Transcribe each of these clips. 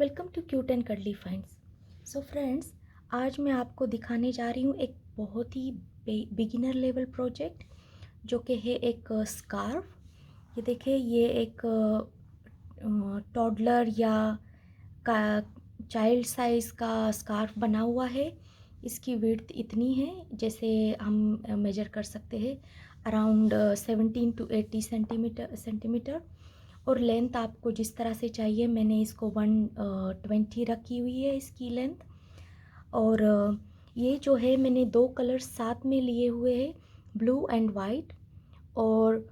Welcome to cute and curly finds. So friends, आज मैं आपको दिखाने जा रही हूँ एक बहुत ही बिगिनर लेवल प्रोजेक्ट जो कि है एक स्कार्फ। ये देखिए, ये एक टॉडलर या का चाइल्ड साइज़ का स्कार्फ बना हुआ है। इसकी विड्थ इतनी है, जैसे हम मेजर कर सकते हैं, अराउंड 17 to 80 सेंटीमीटर। और लेंथ आपको जिस तरह से चाहिए, मैंने इसको 120 रखी हुई है इसकी लेंथ। और ये जो है, मैंने दो कलर्स साथ में लिए हुए हैं, ब्लू एंड वाइट। और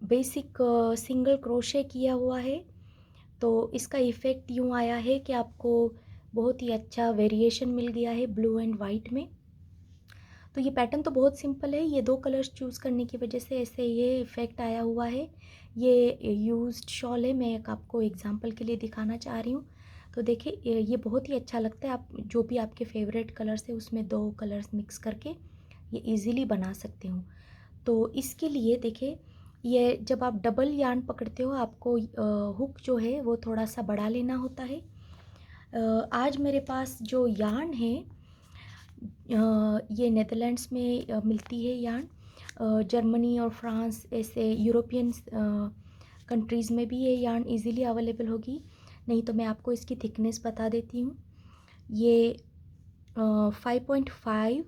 बेसिक सिंगल क्रोशे किया हुआ है। तो इसका इफ़ेक्ट यूँ आया है कि आपको बहुत ही अच्छा वेरिएशन मिल गया है ब्लू एंड वाइट में। तो ये पैटर्न तो बहुत सिंपल है, ये दो कलर्स चूज़ करने की वजह से ऐसे ये इफ़ेक्ट आया हुआ है। ये यूज्ड शॉल है, मैं एक आपको एग्जांपल के लिए दिखाना चाह रही हूँ। तो देखिए, ये बहुत ही अच्छा लगता है। आप जो भी आपके फेवरेट कलर्स है उसमें दो कलर्स मिक्स करके ये इजीली बना सकते हो। तो इसके लिए देखिए, ये जब आप डबल यार्न पकड़ते हो, आपको हुक जो है वो थोड़ा सा बड़ा लेना होता है। आज मेरे पास जो यार्न है, ये नेदरलैंड्स में मिलती है यार्न। जर्मनी और फ्रांस ऐसे यूरोपियन कंट्रीज़ में भी ये यार्न इजीली अवेलेबल होगी। नहीं तो मैं आपको इसकी थिकनेस बता देती हूँ। ये 5.5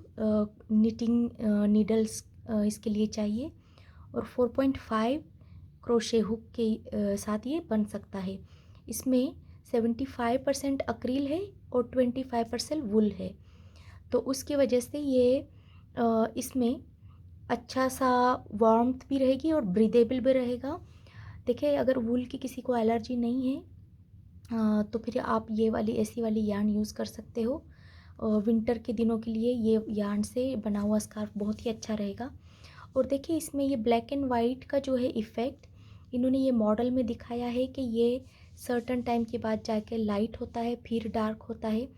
निटिंग नीडल्स इसके लिए चाहिए, और 4.5 क्रोशे हुक के साथ ये बन सकता है। इसमें 75% अक्रिल है और 25% वुल है। तो उसकी वजह से ये इसमें अच्छा सा वार्मथ भी रहेगी और ब्रीदेबल भी रहेगा। देखिए, अगर वूल की किसी को एलर्जी नहीं है, तो फिर आप ये वाली ऐसी वाली यार्न यूज़ कर सकते हो। विंटर के दिनों के लिए ये यार्न से बना हुआ स्कार्फ बहुत ही अच्छा रहेगा। और देखिए, इसमें ये ब्लैक एंड वाइट का जो है इफ़ेक्ट, इन्होंने ये मॉडल में दिखाया है कि ये सर्टन टाइम के बाद जाके लाइट होता है, फिर डार्क होता है।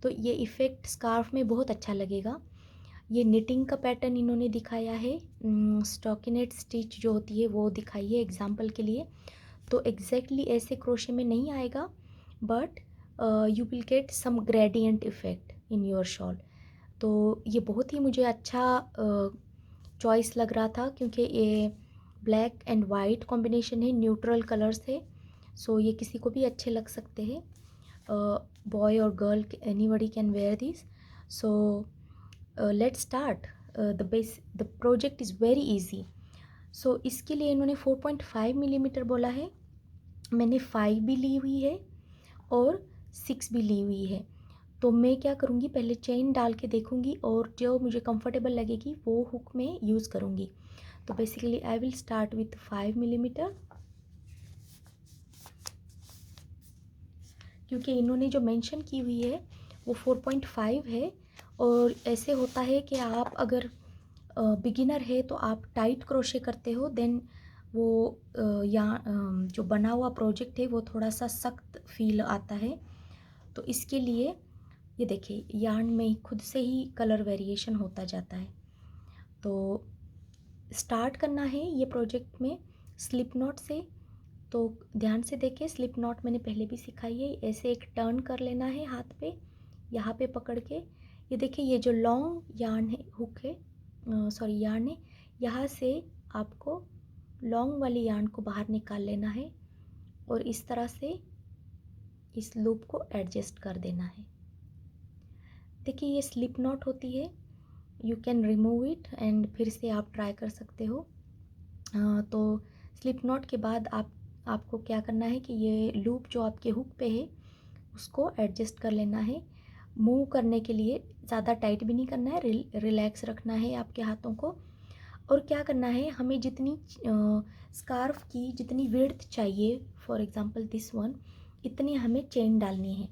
तो ये इफ़ेक्ट स्कार्फ में बहुत अच्छा लगेगा। ये निटिंग का पैटर्न इन्होंने दिखाया है, स्टॉकिनेट स्टिच जो होती है वो दिखाई है एग्जाम्पल के लिए। तो एग्जैक्टली ऐसे क्रोशे में नहीं आएगा, but you will get some gradient effect in your shawl. तो ये बहुत ही मुझे अच्छा चॉइस लग रहा था, क्योंकि ये ब्लैक एंड वाइट कॉम्बिनेशन है, न्यूट्रल कलर्स है। सो ये किसी को भी अच्छे लग सकते हैं, बॉय और girl, anybody can wear this. So let's start. The project is very easy. So इसके लिए इन्होंने 4.5 मिलीमीटर बोला है, मैंने 5 भी ली हुई है और 6 भी ली हुई है। तो मैं क्या करूँगी, पहले चेन डाल के देखूँगी और जो मुझे कंफर्टेबल लगेगी वो हुक में यूज़ करूँगी। तो basically I will start with 5 millimetre, क्योंकि इन्होंने जो मेंशन की हुई है वो 4.5 है। और ऐसे होता है कि आप अगर बिगिनर है तो आप टाइट क्रोशे करते हो, देन वो जो बना हुआ प्रोजेक्ट है वो थोड़ा सा सख्त फील आता है। तो इसके लिए ये देखिए, यार्न में खुद से ही कलर वेरिएशन होता जाता है। तो स्टार्ट करना है ये प्रोजेक्ट में स्लिप नॉट से। तो ध्यान से देखिए, स्लिप नॉट मैंने पहले भी सिखाई है। ऐसे एक टर्न कर लेना है हाथ पे, यहाँ पे पकड़ के। ये देखिए, ये जो लॉन्ग यार्न है, हुक है, सॉरी यार्न है, यहाँ से आपको लॉन्ग वाली यार्न को बाहर निकाल लेना है और इस तरह से इस लूप को एडजस्ट कर देना है। देखिए, ये स्लिप नॉट होती है, you can remove it and फिर से आप ट्राई कर सकते हो। तो स्लिप नॉट के बाद आपको क्या करना है कि ये लूप जो आपके हुक पे है उसको एडजस्ट कर लेना है। मूव करने के लिए ज़्यादा टाइट भी नहीं करना है, रिलैक्स रखना है आपके हाथों को। और क्या करना है, हमें जितनी स्कार्फ की जितनी विड्थ चाहिए, फॉर एग्जांपल दिस वन, इतनी हमें चेन डालनी है।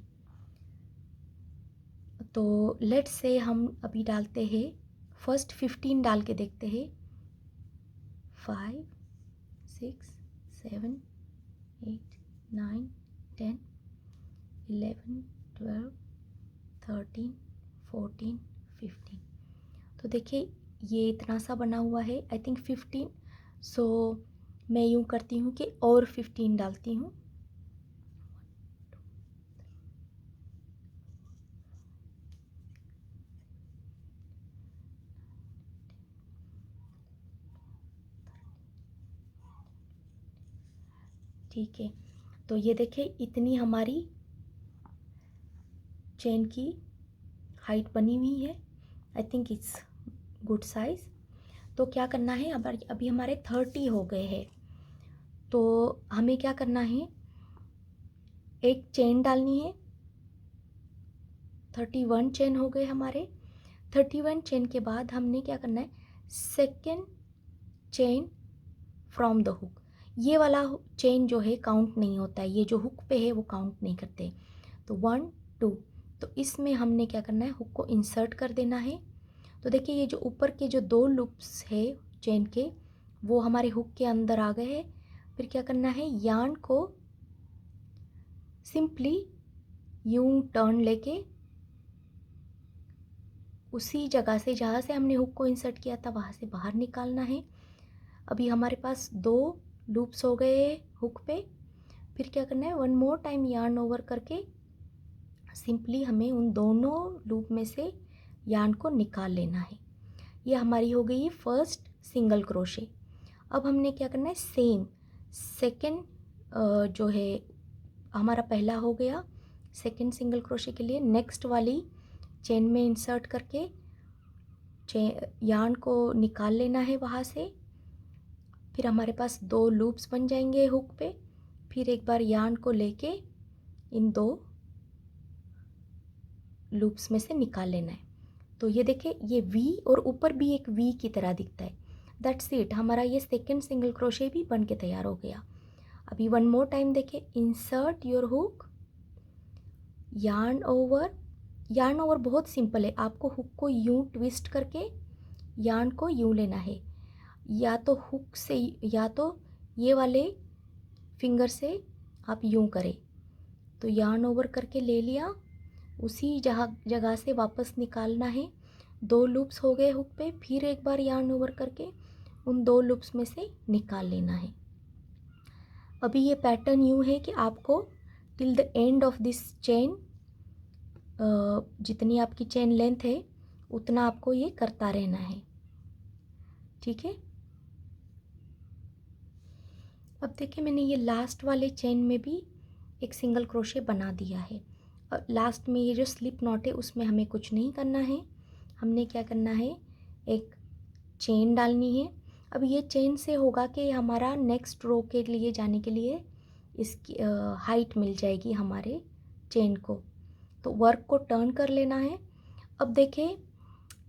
तो लेट्स से हम अभी डालते हैं, फर्स्ट 15 डाल के देखते हैं। 5 6 7 8 9 10 11 12 13 14 15। तो देखिए, ये इतना सा बना हुआ है, आई थिंक 15। सो मैं यूँ करती हूँ कि और 15 डालती हूँ। ठीक है, तो ये देखिए इतनी हमारी चेन की हाइट बनी हुई है। I think it's good size. तो क्या करना है, अब अभी हमारे 30 हो गए हैं, तो हमें क्या करना है, एक चेन डालनी है। 31 चेन हो गए हमारे। 31 चेन के बाद हमने क्या करना है, second chain from the hook. ये वाला चेन जो है काउंट नहीं होता है, ये जो हुक पे है वो काउंट नहीं करते। तो 1 2, तो इसमें हमने क्या करना है, हुक को इंसर्ट कर देना है। तो देखिए ये जो ऊपर के जो 2 लूप्स है चेन के, वो हमारे हुक के अंदर आ गए हैं। फिर क्या करना है, यार्न को सिंपली यूं टर्न लेके उसी जगह से जहाँ से हमने हुक को इंसर्ट किया था वहाँ से बाहर निकालना है। अभी हमारे पास 2 लूप्स हो गए हुक पे। फिर क्या करना है, 1 मोर टाइम यार्न ओवर करके सिंपली हमें उन दोनों लूप में से यार्न को निकाल लेना है। ये हमारी हो गई फर्स्ट सिंगल क्रोशे। अब हमने क्या करना है, सेम सेकेंड जो है हमारा पहला हो गया, सेकेंड सिंगल क्रोशे के लिए नेक्स्ट वाली चेन में इंसर्ट करके यार्न को निकाल लेना है वहाँ से। फिर हमारे पास 2 लूप्स बन जाएंगे हुक पे। फिर एक बार यार्न को लेके इन 2 लूप्स में से निकाल लेना है। तो ये देखिए ये वी और ऊपर भी एक वी की तरह दिखता है। दैट्स इट, हमारा ये सेकेंड सिंगल क्रोशे भी बन के तैयार हो गया। अभी 1 मोर टाइम देखिए, insert your hook, yarn over. Yarn over बहुत सिंपल है, आपको हुक को यूं ट्विस्ट करके यार्न को यूं लेना है, या तो हुक से या तो ये वाले फिंगर से आप यूं करें। तो यार्न ओवर करके ले लिया, उसी जगह से वापस निकालना है। 2 लूप्स हो गए हुक पे, फिर एक बार यार्न ओवर करके उन 2 लूप्स में से निकाल लेना है। अभी ये पैटर्न यूँ है कि आपको till the end of this chain, जितनी आपकी चेन लेंथ है उतना आपको ये करता रहना है। ठीक है, अब देखिए मैंने ये लास्ट वाले चेन में भी एक सिंगल क्रोशे बना दिया है। और लास्ट में ये जो स्लिप नॉट है उसमें हमें कुछ नहीं करना है। हमने क्या करना है, एक चेन डालनी है। अब ये चेन से होगा कि हमारा नेक्स्ट रो के लिए जाने के लिए इसकी हाइट मिल जाएगी हमारे चेन को। तो वर्क को टर्न कर लेना है। अब देखें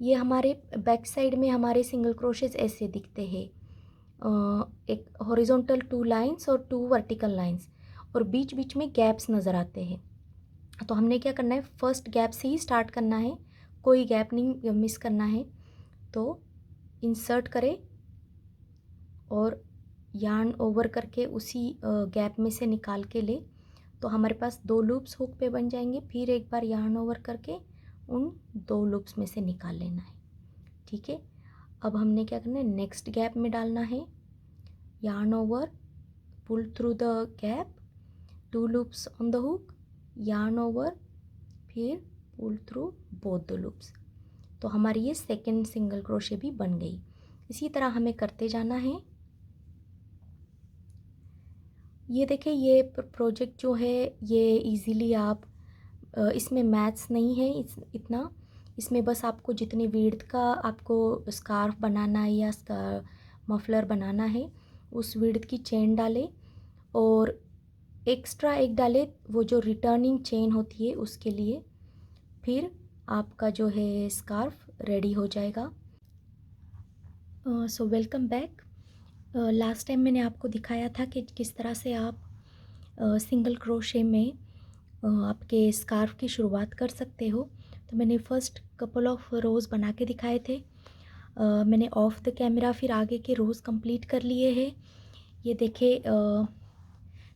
ये हमारे बैक साइड में हमारे सिंगल क्रोशेज ऐसे दिखते हैं, एक हॉरिजॉन्टल 2 लाइंस और 2 वर्टिकल लाइंस, और बीच बीच में गैप्स नज़र आते हैं। तो हमने क्या करना है, फर्स्ट गैप से ही स्टार्ट करना है, कोई गैप नहीं मिस करना है। तो इंसर्ट करें और यार्न ओवर करके उसी गैप में से निकाल के ले, तो हमारे पास 2 लूप्स हुक पे बन जाएंगे। फिर एक बार यार्न ओवर करके उन 2 लूप्स में से निकाल लेना है। ठीक है, अब हमने क्या करना है, नेक्स्ट गैप में डालना है, yarn over, pull through the gap, 2 loops on the hook, yarn over, फिर pull through both the loops. तो हमारी ये सेकेंड सिंगल क्रोशे भी बन गई। इसी तरह हमें करते जाना है। ये देखिए ये प्रोजेक्ट जो है ये इजीली आप, इसमें मैथ्स नहीं है इतना, इसमें बस आपको जितने विड्थ का आपको स्कार्फ बनाना है या मफलर बनाना है उस विड्थ की चेन डालें, और एक्स्ट्रा एक डालें वो जो रिटर्निंग चेन होती है उसके लिए। फिर आपका जो है स्कार्फ रेडी हो जाएगा। So welcome back. Last time मैंने आपको दिखाया था कि किस तरह से आप सिंगल क्रोशे में आपके स्कार्फ की शुरुआत कर सकते हो। तो मैंने फ़र्स्ट कपल ऑफ रोज़ बना के दिखाए थे। मैंने ऑफ द कैमरा फिर आगे के रोज़ कंप्लीट कर लिए हैं। ये देखे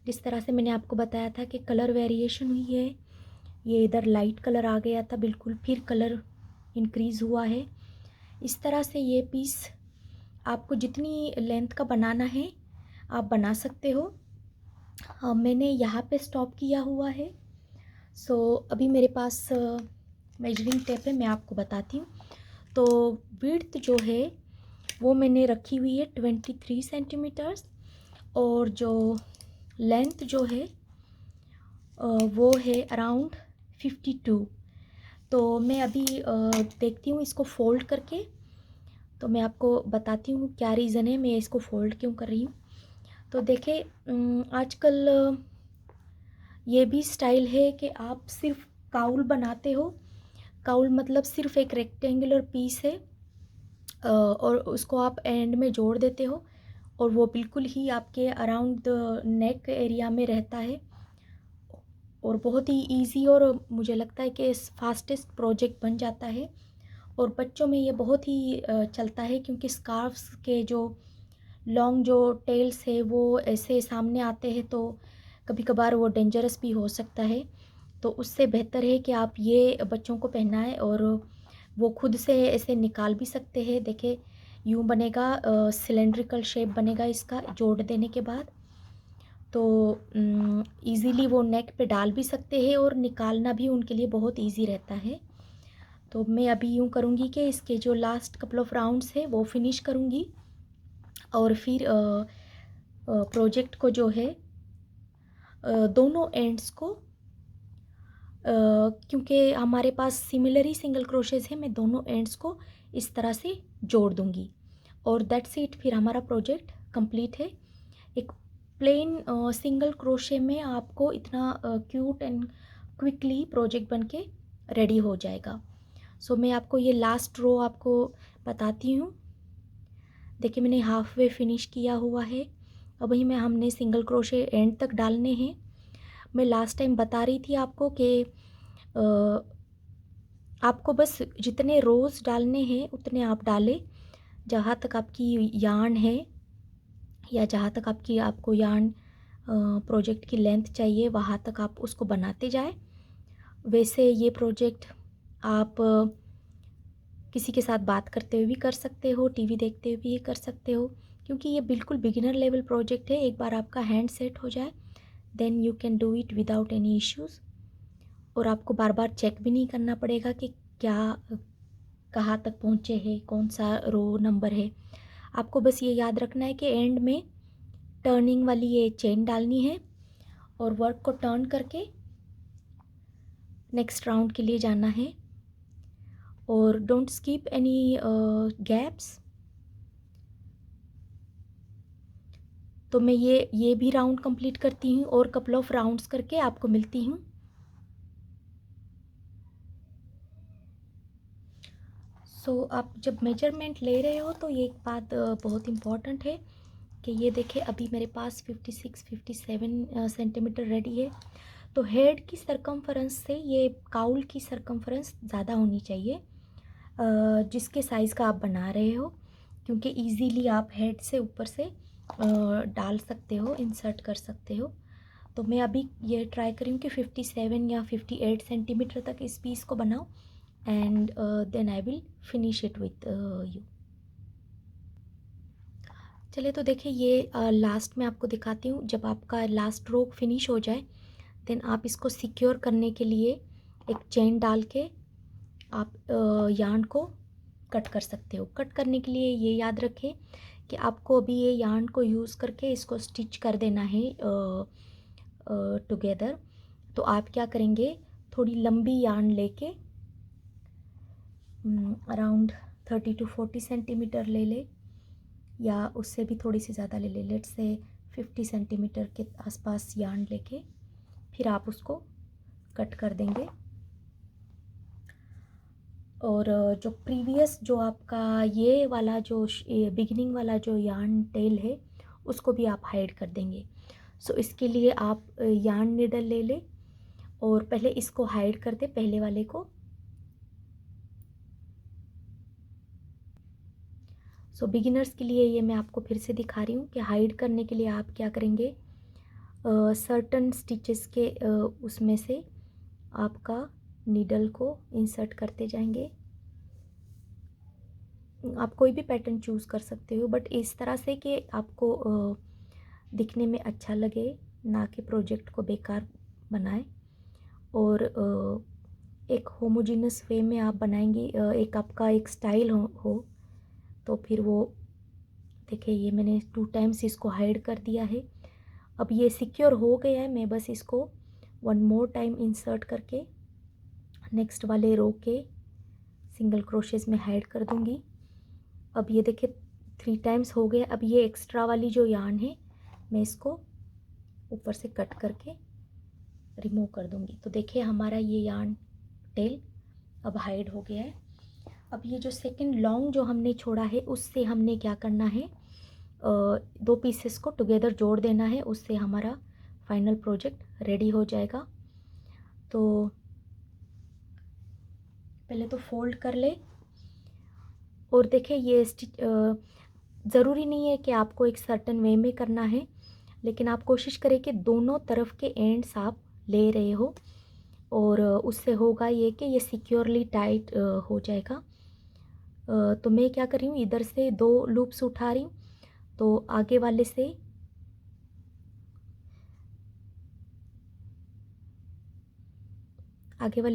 जिस तरह से मैंने आपको बताया था कि कलर वेरिएशन हुई है, ये इधर लाइट कलर आ गया था बिल्कुल, फिर कलर इंक्रीज़ हुआ है। इस तरह से ये पीस आपको जितनी लेंथ का बनाना है आप बना सकते हो। मैंने यहाँ पे स्टॉप किया हुआ है। सो अभी मेरे पास मेजरिंग टेप है, मैं आपको बताती हूँ। तो विड्थ जो है वो मैंने रखी हुई है 23 सेंटीमीटर्स, और जो लेंथ जो है वो है अराउंड 52। तो मैं अभी देखती हूँ इसको फ़ोल्ड करके, तो मैं आपको बताती हूँ क्या रीज़न है मैं इसको फ़ोल्ड क्यों कर रही हूँ। तो देखें, आजकल ये भी स्टाइल है कि आप सिर्फ काउल बनाते हो। काउल मतलब सिर्फ एक रेक्टेंगुलर पीस है और उसको आप एंड में जोड़ देते हो और वो बिल्कुल ही आपके अराउंड द नेक एरिया में रहता है और बहुत ही इजी और मुझे लगता है कि फास्टेस्ट प्रोजेक्ट बन जाता है। और बच्चों में ये बहुत ही चलता है क्योंकि स्कार्फ्स के जो लॉन्ग जो टेल्स है वो ऐसे सामने आते हैं तो कभी कभार वो डेंजरस भी हो सकता है। तो उससे बेहतर है कि आप ये बच्चों को पहनाएं और वो खुद से ऐसे निकाल भी सकते हैं। देखें, यूँ बनेगा, सिलेंड्रिकल शेप बनेगा इसका जोड़ देने के बाद। तो इजीली वो नेक पे डाल भी सकते हैं और निकालना भी उनके लिए बहुत इजी रहता है। तो मैं अभी यूँ करूँगी कि इसके जो लास्ट कपल ऑफ राउंड्स है वो फिनिश करूँगी और फिर प्रोजेक्ट को जो है दोनों एंड्स को क्योंकि हमारे पास सिमिलर ही सिंगल क्रोशेज है, मैं दोनों एंड्स को इस तरह से जोड़ दूँगी और दैट्स इट। फिर हमारा प्रोजेक्ट कंप्लीट है। एक प्लेन सिंगल क्रोशे में आपको इतना क्यूट एंड क्विकली प्रोजेक्ट बन के रेडी हो जाएगा। सो मैं आपको ये लास्ट रो आपको बताती हूँ। देखिए, मैंने हाफ वे फिनिश किया हुआ है। अब ही में हमने सिंगल क्रोशे एंड तक डालने हैं। मैं लास्ट टाइम बता रही थी आपको कि आपको बस जितने रोज़ डालने हैं उतने आप डालें। जहाँ तक आपकी यार्न है या जहाँ तक आपको यार्न प्रोजेक्ट की लेंथ चाहिए वहाँ तक आप उसको बनाते जाएं। वैसे ये प्रोजेक्ट आप किसी के साथ बात करते हुए भी कर सकते हो, टीवी देखते हुए भी कर सकते हो, क्योंकि ये बिल्कुल बिगिनर लेवल प्रोजेक्ट है। एक बार आपका हैंड सेट हो जाए then you can do it without any issues और आपको बार बार चेक भी नहीं करना पड़ेगा कि क्या कहाँ तक पहुँचे हैं, कौन सा रो नंबर है। आपको बस ये याद रखना है कि एंड में टर्निंग वाली ये चेन डालनी है और वर्क को टर्न करके नेक्स्ट राउंड के लिए जाना है और डोंट स्किप एनी गैप्स। तो मैं ये भी राउंड कंप्लीट करती हूँ और कपल ऑफ राउंड्स करके आपको मिलती हूँ। सो आप जब मेजरमेंट ले रहे हो तो ये एक बात बहुत इम्पॉर्टेंट है कि ये देखें, अभी मेरे पास 56-57 सेंटीमीटर रेडी है। तो हेड की सरकमफरेंस से ये काउल की सरकमफरेंस ज़्यादा होनी चाहिए जिसके साइज़ का आप बना रहे हो, क्योंकि इजीली आप हेड से ऊपर से डाल सकते हो, इंसर्ट कर सकते हो। तो मैं अभी ये ट्राई करी हूँ कि 57 या 58 सेंटीमीटर तक इस पीस को बनाऊँ and then I will finish it with you. चलिए, तो देखिए ये लास्ट में आपको दिखाती हूँ। जब आपका लास्ट रो फिनिश हो जाए देन आप इसको सिक्योर करने के लिए एक चेन डाल के आप यार्न को कट कर सकते हो। कट करने के लिए ये याद रखें कि आपको अभी ये यार्न को यूज़ करके इसको स्टिच कर देना है टुगेदर। तो आप क्या करेंगे, थोड़ी लंबी यार्न लेके अराउंड 30-40 सेंटीमीटर ले ले या उससे भी थोड़ी सी ज़्यादा ले ले, लेट्स से 50 सेंटीमीटर के आसपास यार्न लेके फिर आप उसको कट कर देंगे। और जो प्रीवियस जो आपका ये वाला जो बिगिनिंग वाला जो यार्न टेल है उसको भी आप हाइड कर देंगे। सो इसके लिए आप यार्न नीडल ले लें और पहले इसको हाइड कर दे, पहले वाले को। सो बिगिनर्स के लिए ये मैं आपको फिर से दिखा रही हूँ कि हाइड करने के लिए आप क्या करेंगे, सर्टन स्टिचेस के उसमें से आपका नीडल को इंसर्ट करते जाएंगे। आप कोई भी पैटर्न चूज़ कर सकते हो बट इस तरह से कि आपको दिखने में अच्छा लगे, ना कि प्रोजेक्ट को बेकार बनाए। और एक होमोजीनस वे में आप बनाएंगे, एक आपका एक स्टाइल हो तो फिर वो देखिए, ये मैंने 2 टाइम्स इसको हाइड कर दिया है। अब ये सिक्योर हो गया है। मैं बस इसको वन मोर टाइम इंसर्ट करके नेक्स्ट वाले रो के सिंगल क्रोशेस में हाइड कर दूंगी। अब ये देखिए 3 टाइम्स हो गया। अब ये एक्स्ट्रा वाली जो यार्न है मैं इसको ऊपर से कट करके रिमूव कर दूंगी। तो देखिए हमारा ये यार्न टेल अब हाइड हो गया है। अब ये जो सेकंड लॉन्ग जो हमने छोड़ा है उससे हमने क्या करना है, 2 पीसेस को टुगेदर जोड़ देना है, उससे हमारा फाइनल प्रोजेक्ट रेडी हो जाएगा। तो पहले तो फोल्ड कर ले और देखिए ये स्टिच ज़रूरी नहीं है कि आपको एक सर्टन वे में करना है, लेकिन आप कोशिश करें कि दोनों तरफ के एंड्स आप ले रहे हो और उससे होगा ये कि ये सिक्योरली टाइट हो जाएगा। तो मैं क्या कर रही हूँ, इधर से 2 लूप्स उठा रही हूँ, तो आगे वाले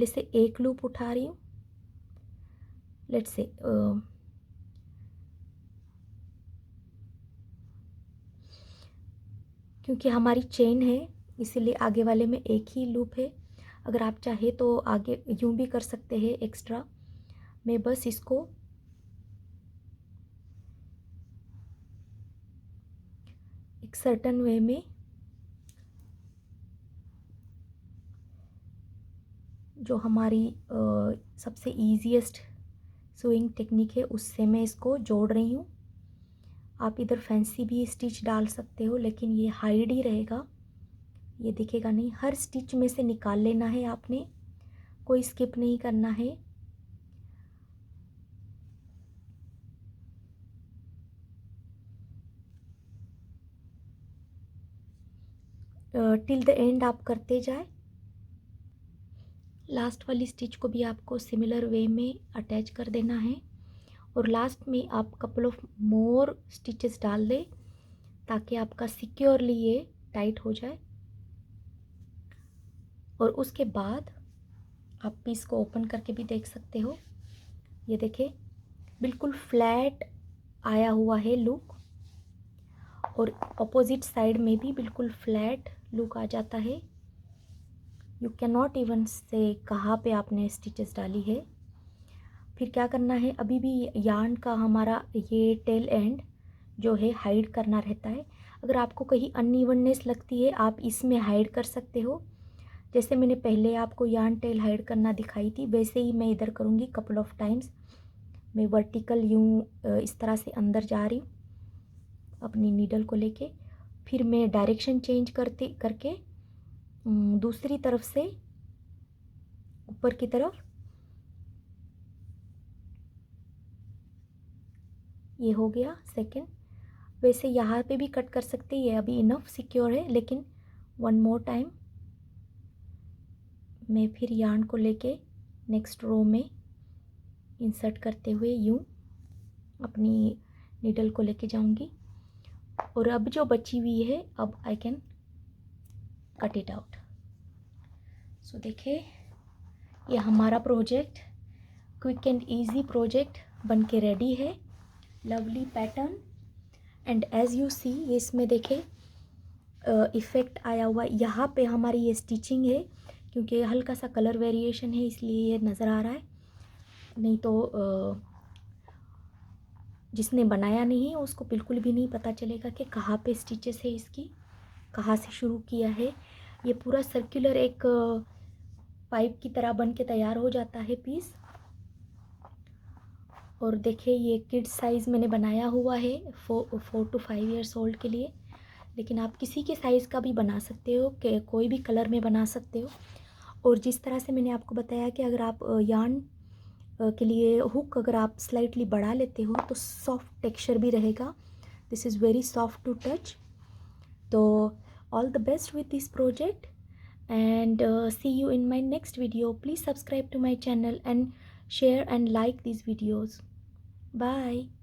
से एक लूप उठा रही हूँ। लेट्स से क्योंकि हमारी चेन है इसीलिए आगे वाले में एक ही लूप है। अगर आप चाहे तो आगे यूं भी कर सकते हैं एक्स्ट्रा। मैं बस इसको एक सर्टन वे में जो हमारी सबसे ईजीएस्ट सुइंग टेक्निक है उससे मैं इसको जोड़ रही हूँ। आप इधर फैंसी भी स्टिच डाल सकते हो, लेकिन ये हाइड ही रहेगा, ये दिखेगा नहीं। हर स्टिच में से निकाल लेना है आपने, कोई स्किप नहीं करना है। टिल द एंड आप करते जाए। लास्ट वाली स्टिच को भी आपको सिमिलर वे में अटैच कर देना है और लास्ट में आप कपल ऑफ मोर स्टिचेस डाल दें ताकि आपका सिक्योरली ये टाइट हो जाए। और उसके बाद आप पीस को ओपन करके भी देख सकते हो। ये देखें बिल्कुल फ्लैट आया हुआ है लुक और अपोजिट साइड में भी बिल्कुल फ्लैट लुक आ जाता है। यू कैन नॉट इवन से कहाँ पे आपने स्टिचेस डाली है। फिर क्या करना है, अभी भी यार्न का हमारा ये टेल एंड जो है हाइड करना रहता है। अगर आपको कहीं अनइवननेस लगती है आप इसमें हाइड कर सकते हो। जैसे मैंने पहले आपको यार्न टेल हाइड करना दिखाई थी वैसे ही मैं इधर करूँगी कपल ऑफ टाइम्स। मैं वर्टिकल यूँ इस तरह से अंदर जा रही हूँ अपनी नीडल को लेके, फिर मैं डायरेक्शन चेंज करके दूसरी तरफ से ऊपर की तरफ ये हो गया सेकंड। वैसे यहाँ पे भी कट कर सकते हैं, ये अभी इनफ सिक्योर है, लेकिन वन मोर टाइम मैं फिर यार्न को लेके नेक्स्ट रो में इंसर्ट करते हुए यूँ अपनी नीडल को लेके जाऊंगी और अब जो बची हुई है अब I can cut it out. So देखिए ये हमारा project quick and easy project बन के रेडी है। Lovely pattern and as you see ये इसमें देखें इफ़ेक्ट आया हुआ यहाँ पे हमारी ये स्टिचिंग है, क्योंकि हल्का सा कलर वेरिएशन है इसलिए ये नज़र आ रहा है, नहीं तो जिसने बनाया नहीं है उसको बिल्कुल भी नहीं पता चलेगा कि कहाँ पे स्टिचेस है इसकी, कहाँ से शुरू किया है। ये पूरा सर्कुलर एक पाइप की तरह बन के तैयार हो जाता है पीस। और देखिए ये किड्स साइज़ मैंने बनाया हुआ है 4 to 5 ईयर्स ओल्ड के लिए, लेकिन आप किसी के साइज़ का भी बना सकते हो, कि कोई भी कलर में बना सकते हो। और जिस तरह से मैंने आपको बताया कि अगर आप यार्न के लिए हुक अगर आप स्लाइटली बढ़ा लेते हो तो सॉफ्ट टेक्सचर भी रहेगा। This is very soft to touch. तो all the best with this project and see you in my next video. Please subscribe to my channel and share and like these videos. Bye.